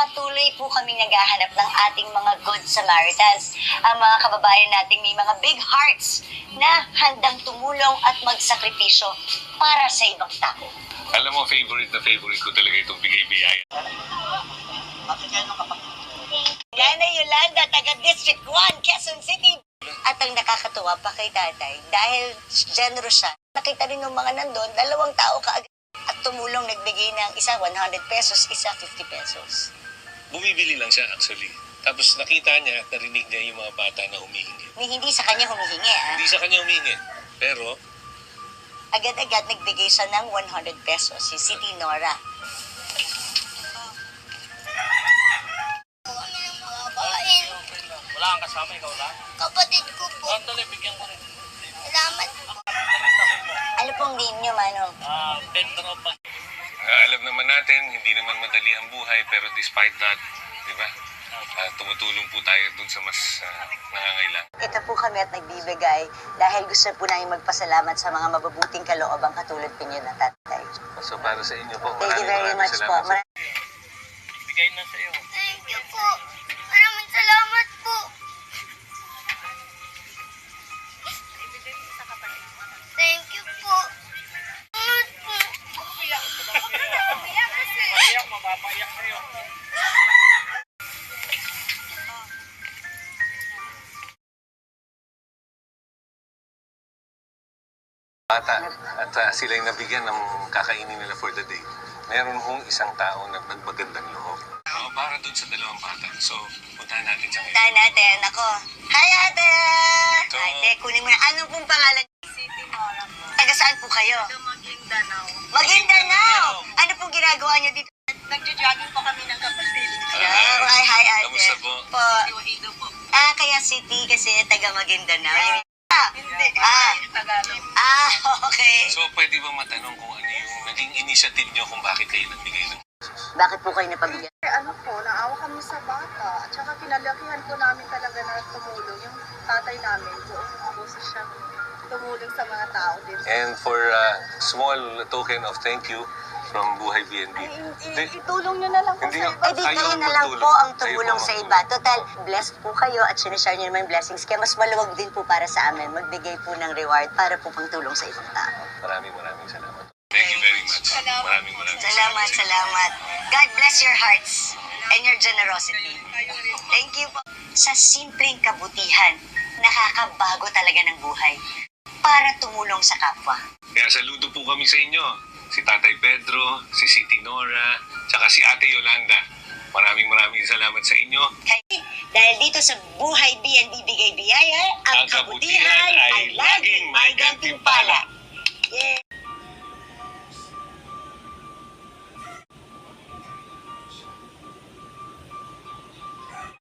patuloy po kami naghahanap ng ating mga good Samaritans. Ang mga kababayan nating may mga big hearts na handang tumulong at magsakripisyo para sa ibang tao. Alam mo, favorite na favorite ko talaga itong bigay-biyaya. Yana Yolanda, taga District 1, Quezon City. At ang nakakatuwa pa kay tatay, dahil generous siya, nakita rin ng mga nandun, 2 tao kaagad at tumulong, nagbigay ng isa 100 pesos, isa 50 pesos. Bumibili lang siya actually. Tapos nakita niya at narinig niya yung mga bata na humihingi. Hindi sa kanya humihingi, ah. Hindi sa kanya humihingi. Pero, Agad-agad nagbigay siya ng 100 pesos, si City Nora. Wala kang kasama, ikaw lang? Kapatid ko po. Tuloy, bigyan ko rin. Salamat po. Ano pong name niyo, Manong? Pedro pa. alam naman natin, hindi naman madali ang buhay, pero despite that, di ba, tumutulong po tayo dun sa mas nangangailangan. Ito po kami at nagbibigay dahil gusto po namin magpasalamat sa mga mabubuting kaloobang katulad po niyo na tatay. So para sa inyo po, Thank you very much po. salamat. Bigay na sa'yo. Thank you po. Maraming salamat po. Thank you po. Salamat po. Papayak, mapapayak sa'yo. Bata at sila yung nabigyan ng kakainin nila for the day. Meron hong isang tao na nagmagandang loob. Para dun sa 2 bata. So, puntahan natin siya ngayon. Tayo natin. Ako. Hi, ate! Ito. Ate, kunin mo na. Ano pong pangalan? City Nora po. Taga saan po kayo? Maguindanao. Maguindanao! Ano pong ginagawa niyo dito? Nagja-jogging po kami ng kapatid. Hi, hi, ate. Kamusta po? Iwahido po. Kaya City kasi taga Maguindanao. Hindi. Tagalog. Okay. So, pwede ba matanong kung ano yung naging initiative nyo kung bakit kayo nagbigay ng... Bakit po kayo napabigyan? Ano po, naawa kami sa bata. At saka kinalakihan po namin talaga na tumulong. Yung tatay namin, doon po siya tumulong sa mga tao din. And for a small token of thank you from Buhay BNB. Itulong nyo na lang po Hindi sa yung- iba. Di Ayaw kayo na lang magtulong. po ang Ayaw tumulong sa magtulong. iba. Total, blessed po kayo at sinishare nyo naman yung blessings. Kaya mas maluwag din po para sa amin. Magbigay po ng reward para po pang tulong sa ibang tao. Maraming salamat. Thank you very much. Maraming Salamat. God bless your hearts and your generosity. Thank you po. Sa simpleng kabutihan, nakakabago talaga ng buhay para tumulong sa kapwa. Kaya saludo po kami sa inyo. Si Tatay Pedro, si City Nora, tsaka si Ate Yolanda. Maraming salamat sa inyo. Dahil dito sa Buhay BNB Bigay Biyaya, ang kabutihan ay